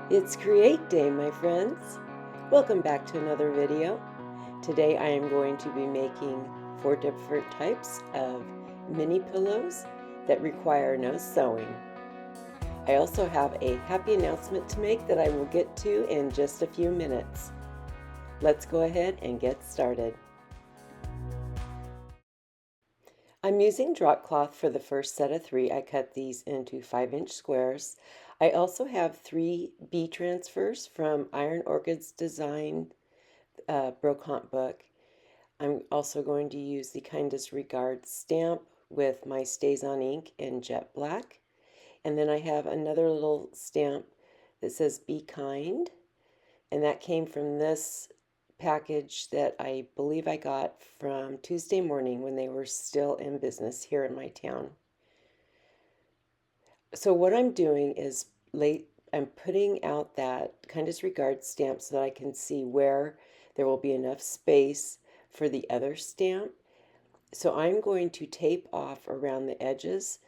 It's Create Day, my friends. Welcome back to another video. Today I am going to be making 4 different types of mini pillows that require no sewing. I also have a happy announcement to make that I will get to in just a few minutes. Let's go ahead and get started. I'm using drop cloth for the first set of 3. I cut these into 5-inch squares. I also have 3 bee transfers from Iron Orchid's Design Brocante book. I'm also going to use the Kindest Regard stamp with my Stays on Ink in jet black. And then I have another little stamp that says Be Kind. And that came from this package that I believe I got from Tuesday Morning when they were still in business here in my town. So what I'm doing is I'm putting out that Kindest Regard stamp so that I can see where there will be enough space for the other stamp. So I'm going to tape off around the edges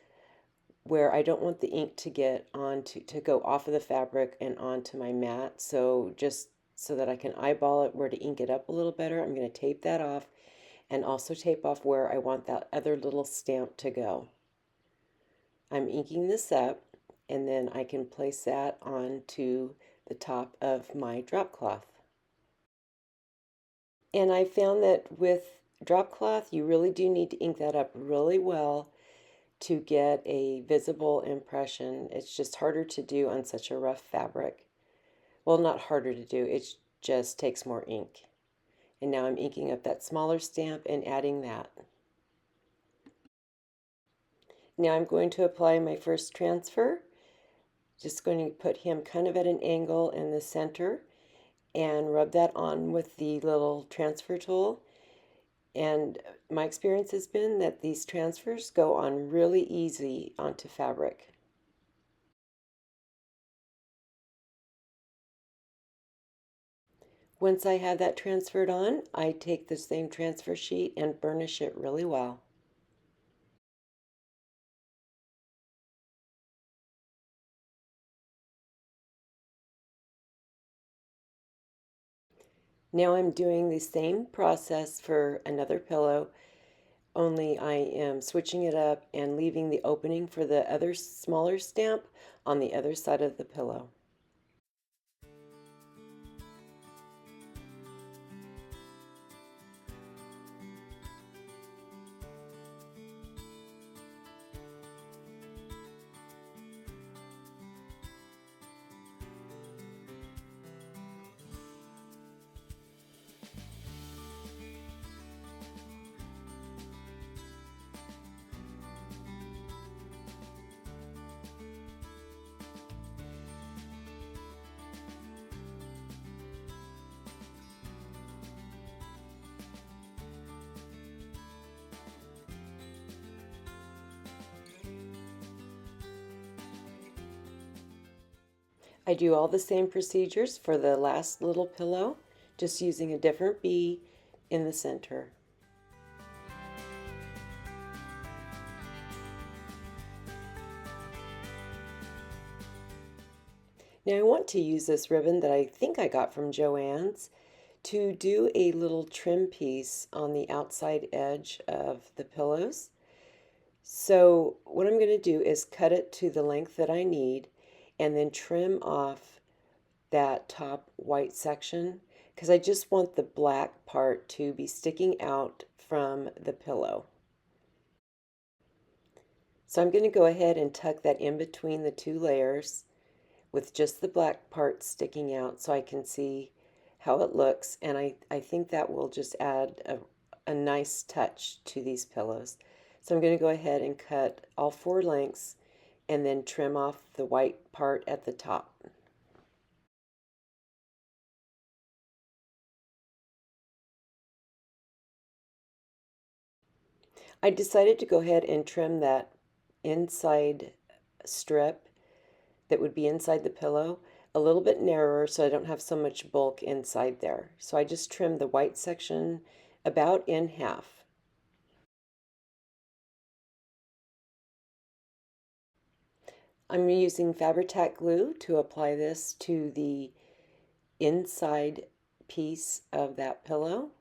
where I don't want the ink to get to go off of the fabric and onto my mat. So just so that I can eyeball it where to ink it up a little better, I'm going to tape that off and also tape off where I want that other little stamp to go. I'm inking this up and then I can place that onto the top of my drop cloth. And I found that with drop cloth, you really do need to ink that up really well to get a visible impression. It's just harder to do on such a rough fabric. Well, not harder to do, it just takes more ink. And now I'm inking up that smaller stamp and adding that. Now I'm going to apply my first transfer. Just going to put him kind of at an angle in the center and rub that on with the little transfer tool. And my experience has been that these transfers go on really easy onto fabric. Once I have that transferred on, I take the same transfer sheet and burnish it really well. Now I'm doing the same process for another pillow, only I am switching it up and leaving the opening for the other smaller stamp on the other side of the pillow. I do all the same procedures for the last little pillow, just using a different bee in the center. Now I want to use this ribbon that I think I got from Joann's to do a little trim piece on the outside edge of the pillows. So what I'm going to do is cut it to the length that I need and then trim off that top white section because I just want the black part to be sticking out from the pillow. So I'm going to go ahead and tuck that in between the 2 layers with just the black part sticking out so I can see how it looks, and I think that will just add a nice touch to these pillows. So I'm going to go ahead and cut all 4 lengths and then trim off the white part at the top. I decided to go ahead and trim that inside strip that would be inside the pillow a little bit narrower so I don't have so much bulk inside there. So I just trimmed the white section about in half. I'm using Fabri-Tac glue to apply this to the inside piece of that pillow.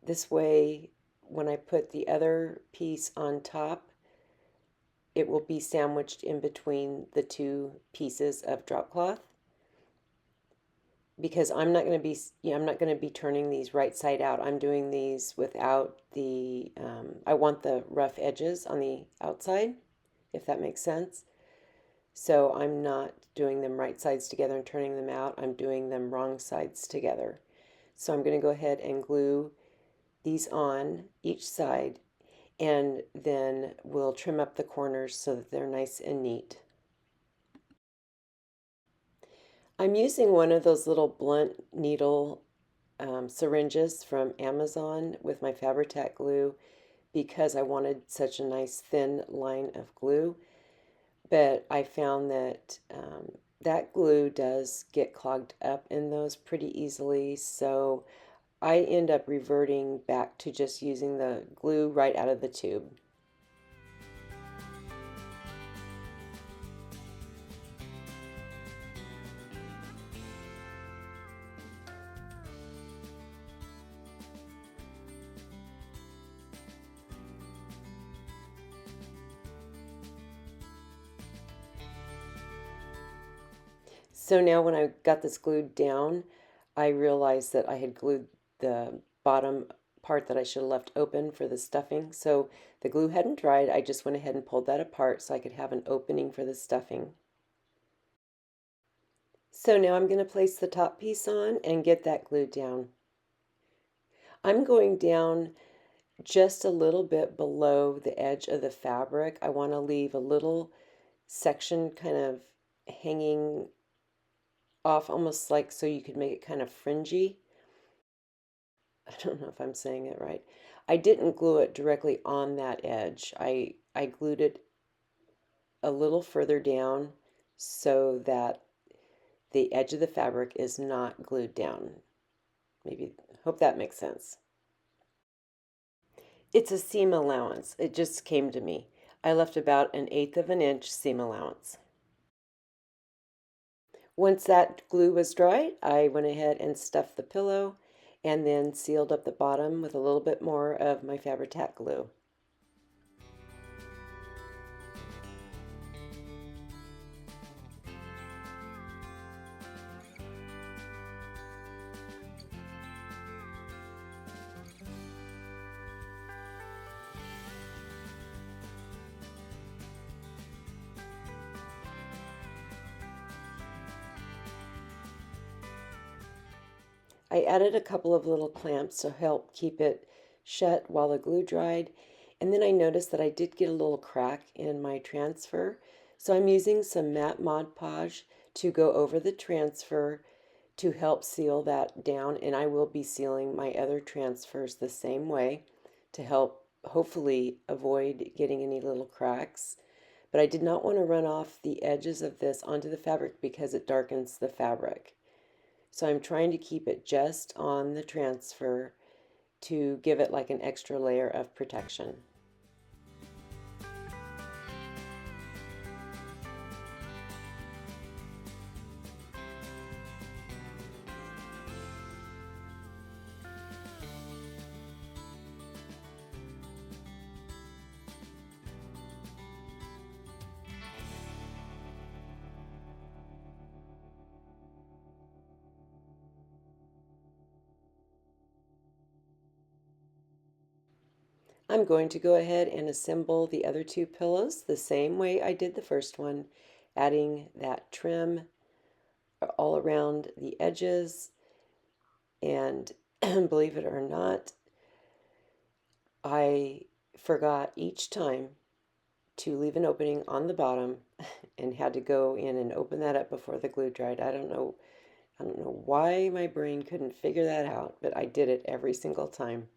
This way, when I put the other piece on top, it will be sandwiched in between the two pieces of drop cloth. Because I'm not going to be, I'm not going to be turning these right side out. I'm doing these without the, I want the rough edges on the outside, if that makes sense. So I'm not doing them right sides together and turning them out. I'm doing them wrong sides together. So I'm going to go ahead and glue these on each side, and then we'll trim up the corners so that they're nice and neat. I'm using one of those little blunt needle syringes from Amazon with my Fabri-Tac glue because I wanted such a nice thin line of glue. But I found that that glue does get clogged up in those pretty easily, so I end up reverting back to just using the glue right out of the tube. So now when I got this glued down, I realized that I had glued the bottom part that I should have left open for the stuffing. So the glue hadn't dried. I just went ahead and pulled that apart so I could have an opening for the stuffing. So now I'm going to place the top piece on and get that glued down. I'm going down just a little bit below the edge of the fabric. I want to leave a little section kind of hanging off, almost like so you could make it kind of fringy. I don't know if I'm saying it right. I didn't glue it directly on that edge. I glued it a little further down so that the edge of the fabric is not glued down. Maybe, hope that makes sense. It's a seam allowance. It just came to me. I left about 1/8 of an inch seam allowance. Once that glue was dry, I went ahead and stuffed the pillow and then sealed up the bottom with a little bit more of my Fabri-Tac glue. I added a couple of little clamps to help keep it shut while the glue dried. And then I noticed that I did get a little crack in my transfer. So I'm using some matte Mod Podge to go over the transfer to help seal that down. And I will be sealing my other transfers the same way to help hopefully avoid getting any little cracks. But I did not want to run off the edges of this onto the fabric because it darkens the fabric. So I'm trying to keep it just on the transfer to give it like an extra layer of protection. I'm going to go ahead and assemble the other two pillows the same way I did the first one, adding that trim all around the edges. And believe it or not, I forgot each time to leave an opening on the bottom and had to go in and open that up before the glue dried. I don't know why my brain couldn't figure that out, but I did it every single time.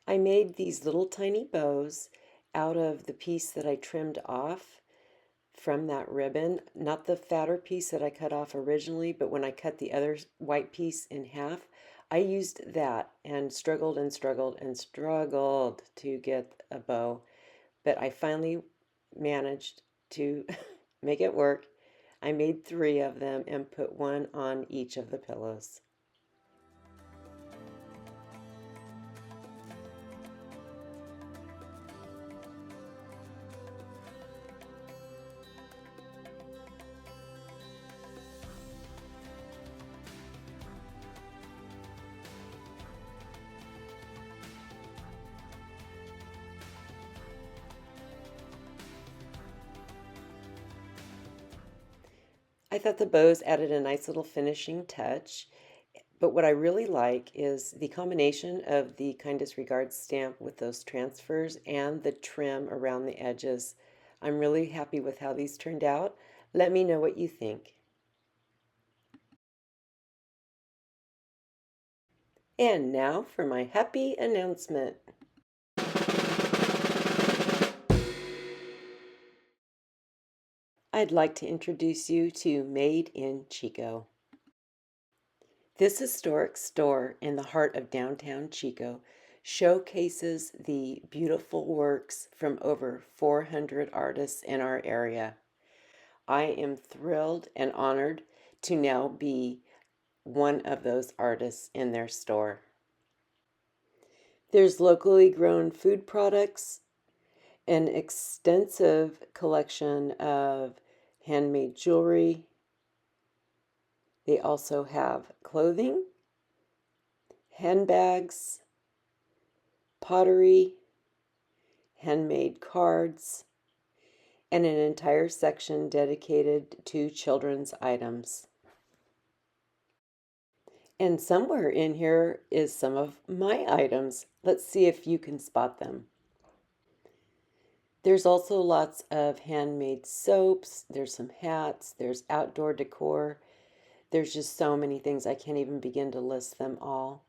I made these little tiny bows out of the piece that I trimmed off from that ribbon, not the fatter piece that I cut off originally, but when I cut the other white piece in half, I used that and struggled and struggled and struggled to get a bow, but I finally managed to make it work. I made 3 of them and put one on each of the pillows. I thought the bows added a nice little finishing touch, but what I really like is the combination of the Kindest Regards stamp with those transfers and the trim around the edges. I'm really happy with how these turned out. Let me know what you think. And now for my happy announcement. I'd like to introduce you to Made in Chico. This historic store in the heart of downtown Chico showcases the beautiful works from over 400 artists in our area. I am thrilled and honored to now be one of those artists in their store. There's locally grown food products, an extensive collection of handmade jewelry. They also have clothing, handbags, pottery, handmade cards, and an entire section dedicated to children's items. And somewhere in here is some of my items. Let's see if you can spot them. There's also lots of handmade soaps, there's some hats, there's outdoor decor. There's just so many things, I can't even begin to list them all.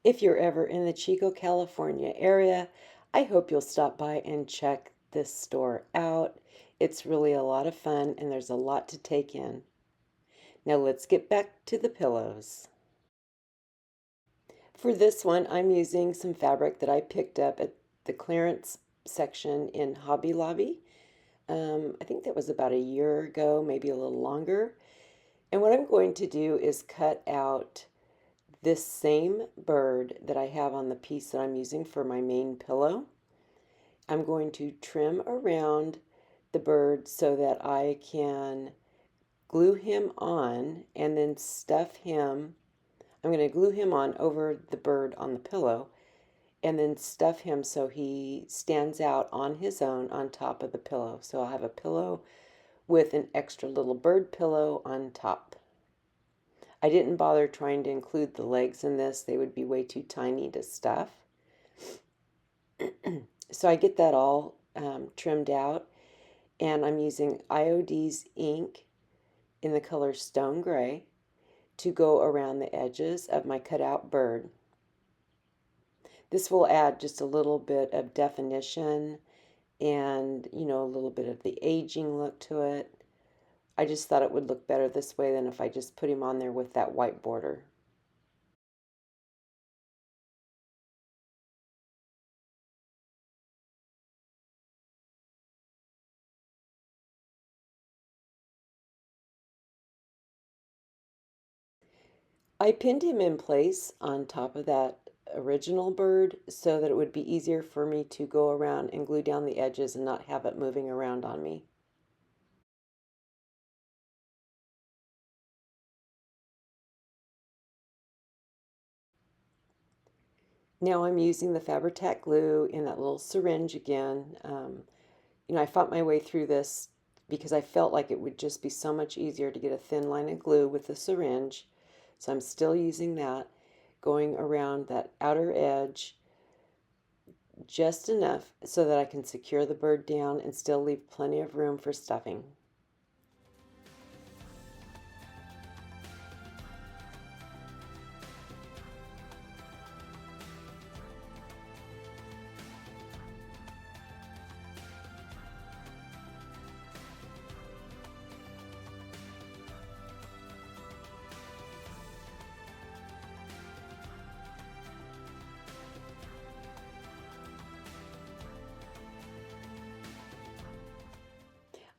If you're ever in the Chico, California area, I hope you'll stop by and check this store out. It's really a lot of fun and there's a lot to take in. Now let's get back to the pillows. For this one, I'm using some fabric that I picked up at the clearance section in Hobby Lobby. I think that was about a year ago, maybe a little longer. And what I'm going to do is cut out this same bird that I have on the piece that I'm using for my main pillow. I'm going to trim around the bird so that I can glue him on and then stuff him. I'm going to glue him on over the bird on the pillow and then stuff him so he stands out on his own on top of the pillow. So I'll have a pillow with an extra little bird pillow on top. I didn't bother trying to include the legs in this. They would be way too tiny to stuff. So I get that all trimmed out, and I'm using IOD's ink in the color Stone Gray to go around the edges of my cutout bird. This will add just a little bit of definition and, you know, a little bit of the aging look to it. I just thought it would look better this way than if I just put him on there with that white border. I pinned him in place on top of that original bird so that it would be easier for me to go around and glue down the edges and not have it moving around on me. Now I'm using the Fabri-Tac glue in that little syringe again. I fought my way through this because I felt like it would just be so much easier to get a thin line of glue with the syringe. So I'm still using that, going around that outer edge just enough so that I can secure the bird down and still leave plenty of room for stuffing.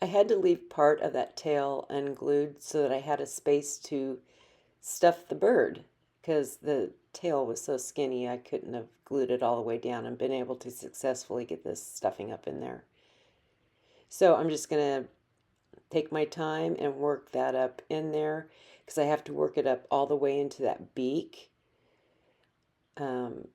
I had to leave part of that tail unglued so that I had a space to stuff the bird because the tail was so skinny I couldn't have glued it all the way down and been able to successfully get this stuffing up in there. So I'm just going to take my time and work that up in there because I have to work it up all the way into that beak. So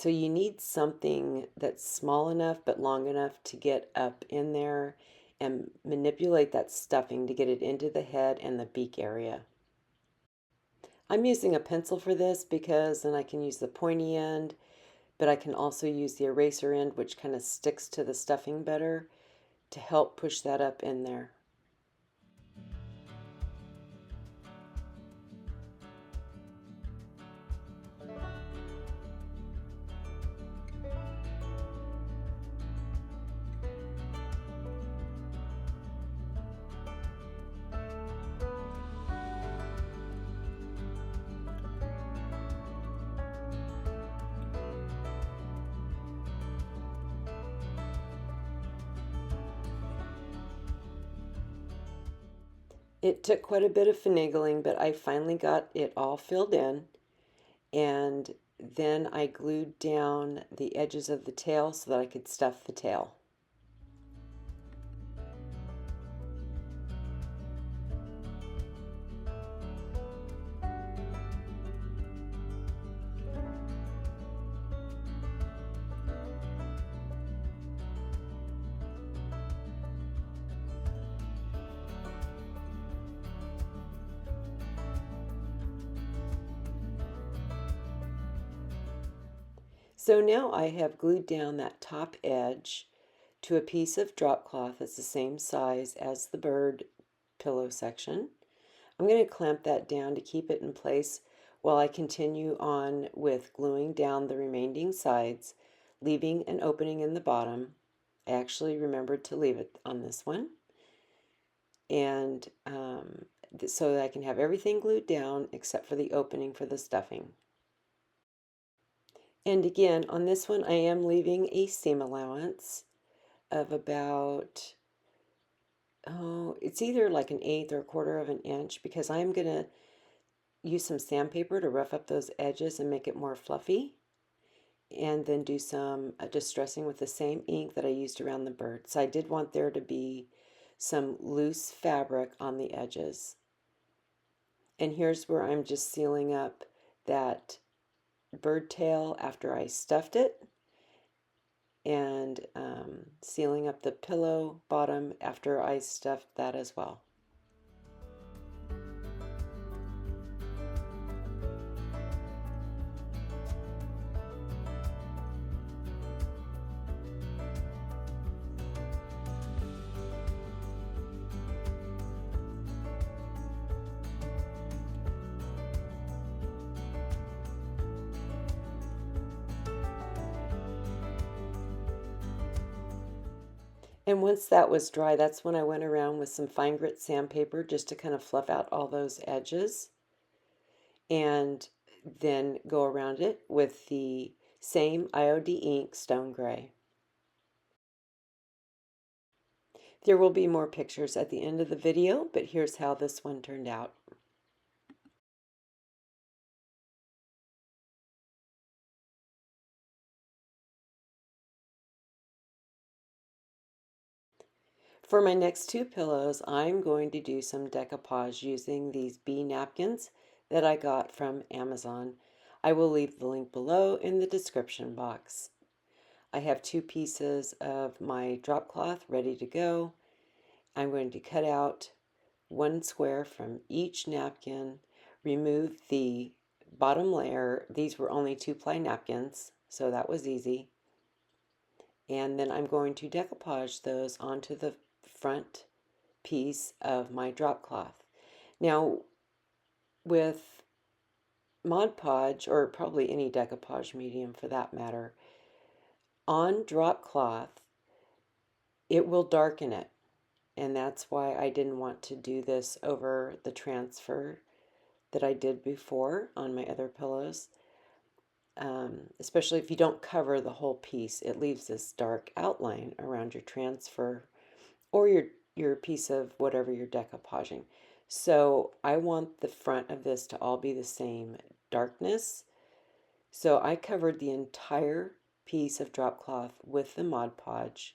you need something that's small enough but long enough to get up in there and manipulate that stuffing to get it into the head and the beak area. I'm using a pencil for this because then I can use the pointy end, but I can also use the eraser end, which kind of sticks to the stuffing better, to help push that up in there. It took quite a bit of finagling, but I finally got it all filled in, and then I glued down the edges of the tail so that I could stuff the tail. So now I have glued down that top edge to a piece of drop cloth that's the same size as the bird pillow section. I'm going to clamp that down to keep it in place while I continue on with gluing down the remaining sides, leaving an opening in the bottom. I actually remembered to leave it on this one. And so that I can have everything glued down except for the opening for the stuffing. And again, on this one, I am leaving a seam allowance of about, oh, it's either like 1/8 or 1/4 of an inch because I'm going to use some sandpaper to rough up those edges and make it more fluffy. And then do some distressing with the same ink that I used around the bird. So I did want there to be some loose fabric on the edges. And here's where I'm just sealing up that bird tail after I stuffed it, and sealing up the pillow bottom after I stuffed that as well. And once that was dry, that's when I went around with some fine grit sandpaper just to kind of fluff out all those edges, and then go around it with the same IOD ink stone gray. There will be more pictures at the end of the video, but here's how this one turned out. For my next two pillows, I'm going to do some decoupage using these bee napkins that I got from Amazon. I will leave the link below in the description box. I have two pieces of my drop cloth ready to go. I'm going to cut out one square from each napkin, remove the bottom layer. These were only 2-ply napkins, so that was easy. And then I'm going to decoupage those onto the front piece of my drop cloth. Now, with Mod Podge, or probably any decoupage medium for that matter, on drop cloth, it will darken it. And that's why I didn't want to do this over the transfer that I did before on my other pillows. Especially if you don't cover the whole piece, it leaves this dark outline around your transfer or your piece of whatever you're decoupaging. So I want the front of this to all be the same darkness. So I covered the entire piece of drop cloth with the Mod Podge,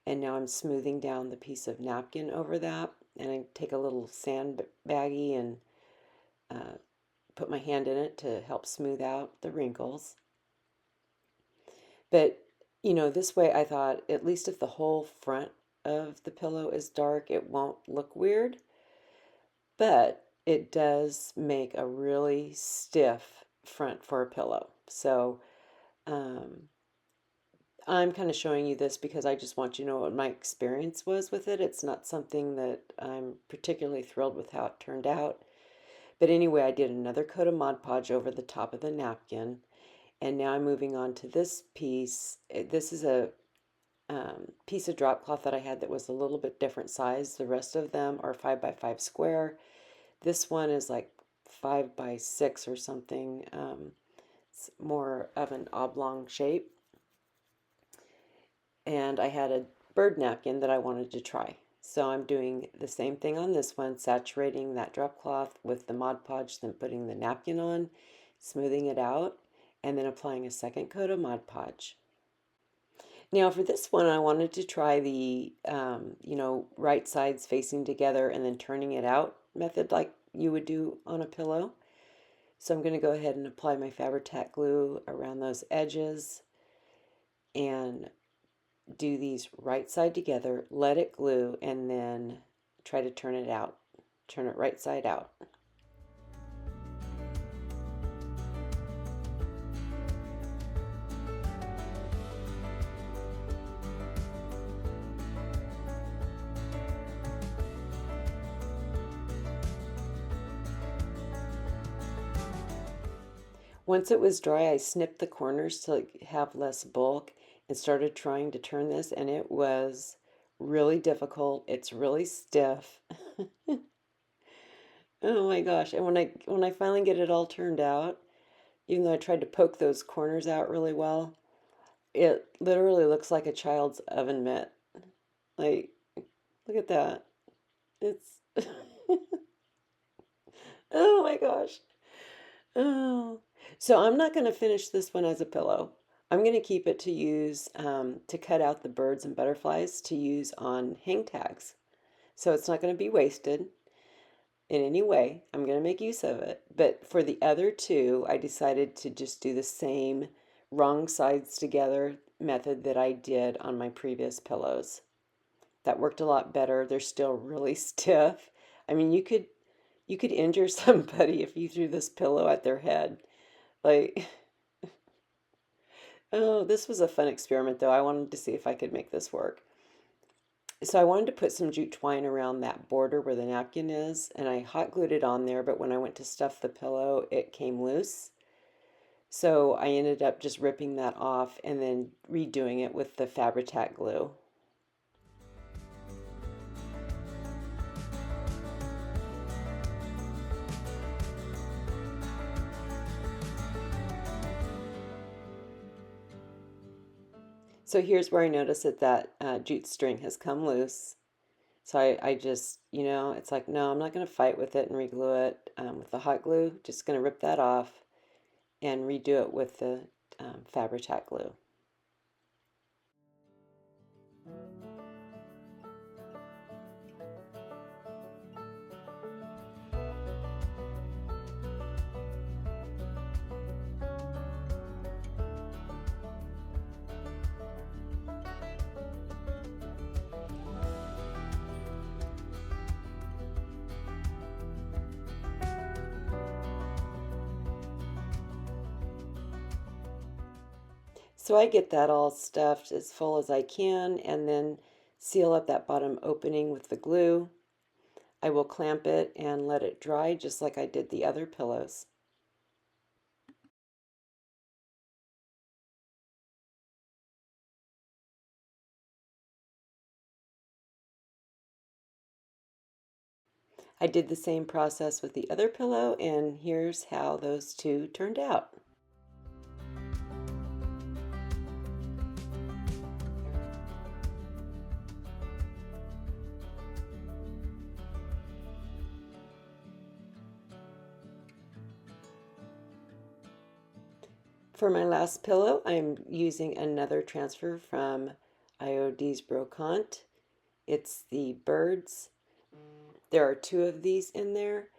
and now I'm smoothing down the piece of napkin over that, and I take a little sand baggie and put my hand in it to help smooth out the wrinkles. But this way I thought at least if the whole front of the pillow is dark, it won't look weird, but it does make a really stiff front for a pillow. So I'm kind of showing you this because I just want you to know what my experience was with it. It's not something that I'm particularly thrilled with how it turned out. But anyway, I did another coat of Mod Podge over the top of the napkin. And now I'm moving on to this piece. This is a piece of drop cloth that I had that was a little bit different size. The rest of them are 5x5 square. This one is like 5x6 or something. It's more of an oblong shape. And I had a bird napkin that I wanted to try. So I'm doing the same thing on this one, saturating that drop cloth with the Mod Podge, then putting the napkin on, smoothing it out, and then applying a second coat of Mod Podge. Now for this one, I wanted to try the, right sides facing together and then turning it out method like you would do on a pillow. So I'm going to go ahead and apply my Fabri-Tac glue around those edges and do these right side together, let it glue, and then try to turn it out. Turn it right side out. Once it was dry, I snipped the corners to have less bulk and started trying to turn this, and it was really difficult. It's really stiff. Oh my gosh. And when I finally get it all turned out, even though I tried to poke those corners out really well, it literally looks like a child's oven mitt. Like, look at that. It's oh my gosh. Oh. So I'm not going to finish this one as a pillow. I'm going to keep it to use to cut out the birds and butterflies to use on hang tags. So it's not going to be wasted in any way. I'm going to make use of it. But for the other two, I decided to just do the same wrong sides together method that I did on my previous pillows. That worked a lot better. They're still really stiff. I mean, you could injure somebody if you threw this pillow at their head. Like, oh, this was a fun experiment though. I wanted to see if I could make this work. So I wanted to put some jute twine around that border where the napkin is, and I hot glued it on there, but when I went to stuff the pillow, it came loose. So I ended up just ripping that off and then redoing it with the Fabri-Tac glue. So here's where I notice that jute string has come loose. So I just, it's like, no, I'm not going to fight with it and reglue it with the hot glue. Just going to rip that off and redo it with the Fabri-Tac glue. So I get that all stuffed as full as I can and then seal up that bottom opening with the glue. I will clamp it and let it dry just like I did the other pillows. I did the same process with the other pillow, and here's how those two turned out. For my last pillow, I'm using another transfer from IOD's Brocante. It's the birds. There are two of these in there.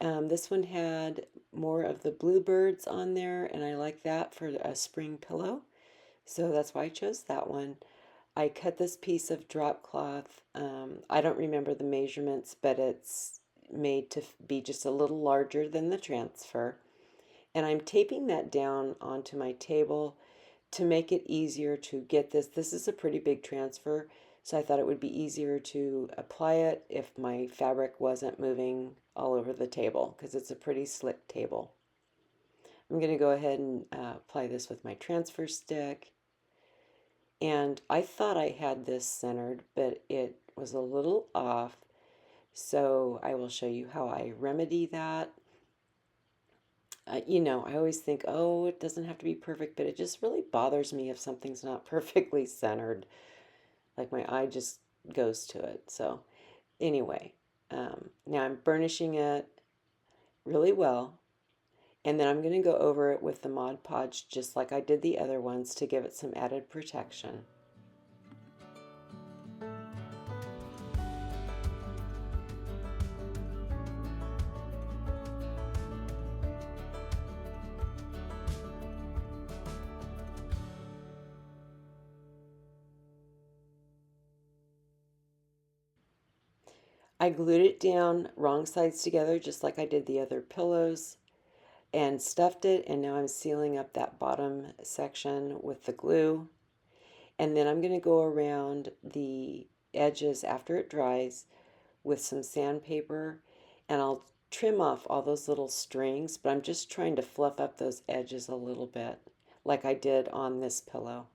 This one had more of the bluebirds on there, and I like that for a spring pillow. So that's why I chose that one. I cut this piece of drop cloth. I don't remember the measurements, but it's made to be just a little larger than the transfer. And I'm taping that down onto my table to make it easier to get this. This is a pretty big transfer, so I thought it would be easier to apply it if my fabric wasn't moving all over the table because it's a pretty slick table. I'm going to go ahead and apply this with my transfer stick. And I thought I had this centered, but it was a little off. So I will show you how I remedy that. I always think, oh, it doesn't have to be perfect, but it just really bothers me if something's not perfectly centered. Like my eye just goes to it. So anyway, now I'm burnishing it really well. And then I'm going to go over it with the Mod Podge just like I did the other ones to give it some added protection. I glued it down wrong sides together just like I did the other pillows and stuffed it, and now I'm sealing up that bottom section with the glue. And then I'm going to go around the edges after it dries with some sandpaper, and I'll trim off all those little strings, but I'm just trying to fluff up those edges a little bit like I did on this pillow.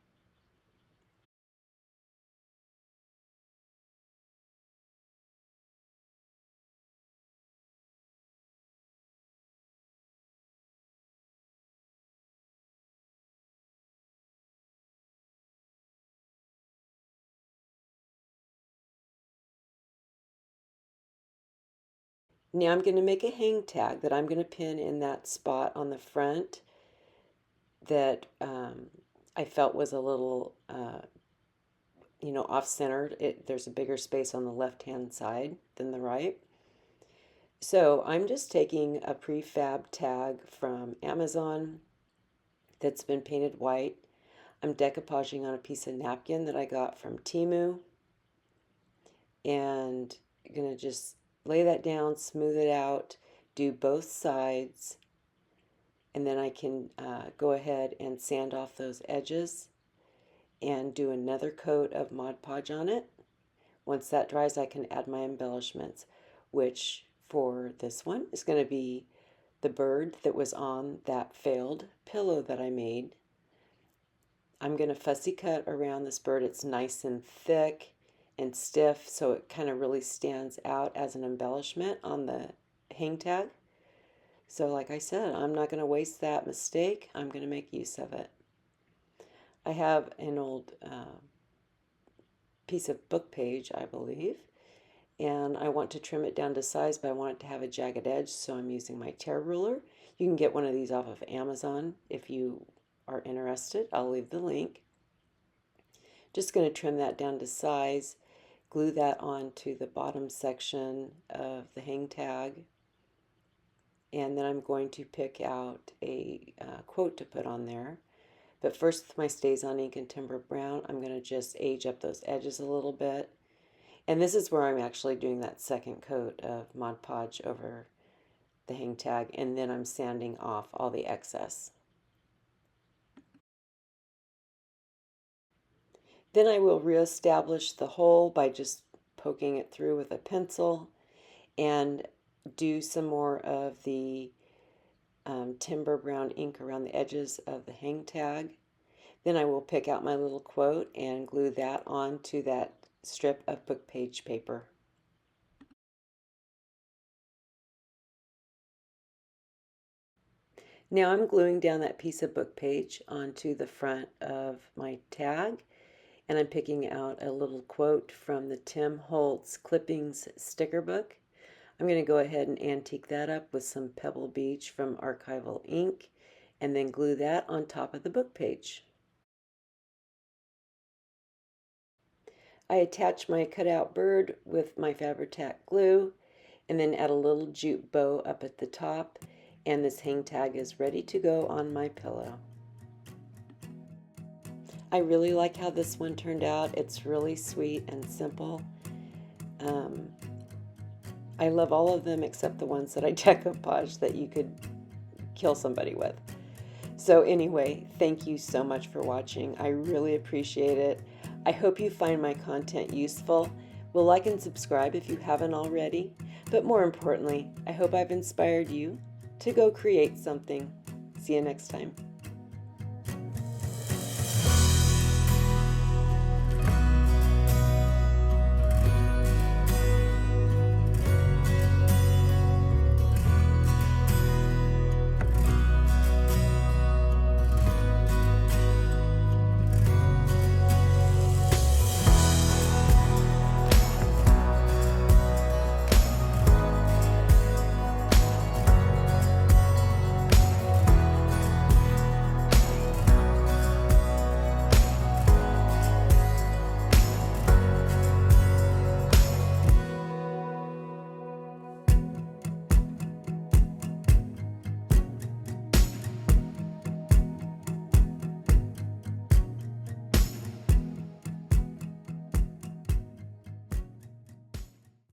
Now I'm going to make a hang tag that I'm going to pin in that spot on the front that I felt was a little, off-centered. There's a bigger space on the left-hand side than the right. So I'm just taking a prefab tag from Amazon that's been painted white. I'm decoupaging on a piece of napkin that I got from Temu, and I'm gonna just lay that down, smooth it out, do both sides, and then I can go ahead and sand off those edges and do another coat of Mod Podge on it. Once that dries, I can add my embellishments, which for this one is going to be the bird that was on that failed pillow that I made. I'm going to fussy cut around this bird. It's nice and thick and stiff, so it kind of really stands out as an embellishment on the hang tag. So like I said, I'm not going to waste that mistake. I'm going to make use of it. I have an old piece of book page, I believe, and I want to trim it down to size, but I want it to have a jagged edge, so I'm using my tear ruler. You can get one of these off of Amazon if you are interested. I'll leave the link. Just going to trim that down to size, glue that onto the bottom section of the hang tag, and then I'm going to pick out a quote to put on there. But first, with my Stays on Ink and Timber Brown, I'm going to just age up those edges a little bit. And this is where I'm actually doing that second coat of Mod Podge over the hang tag, and then I'm sanding off all the excess. Then I will reestablish the hole by just poking it through with a pencil and do some more of the timber brown ink around the edges of the hang tag. Then I will pick out my little quote and glue that onto that strip of book page paper. Now I'm gluing down that piece of book page onto the front of my tag, and I'm picking out a little quote from the Tim Holtz Clippings sticker book. I'm going to go ahead and antique that up with some Pebble Beach from Archival Ink and then glue that on top of the book page. I attach my cutout bird with my Fabri-Tac glue and then add a little jute bow up at the top, and this hang tag is ready to go on my pillow. I really like how this one turned out. It's really sweet and simple. I love all of them except the ones that I decoupage that you could kill somebody with. So anyway, thank you so much for watching. I really appreciate it. I hope you find my content useful. Will like and subscribe if you haven't already. But more importantly, I hope I've inspired you to go create something. See you next time.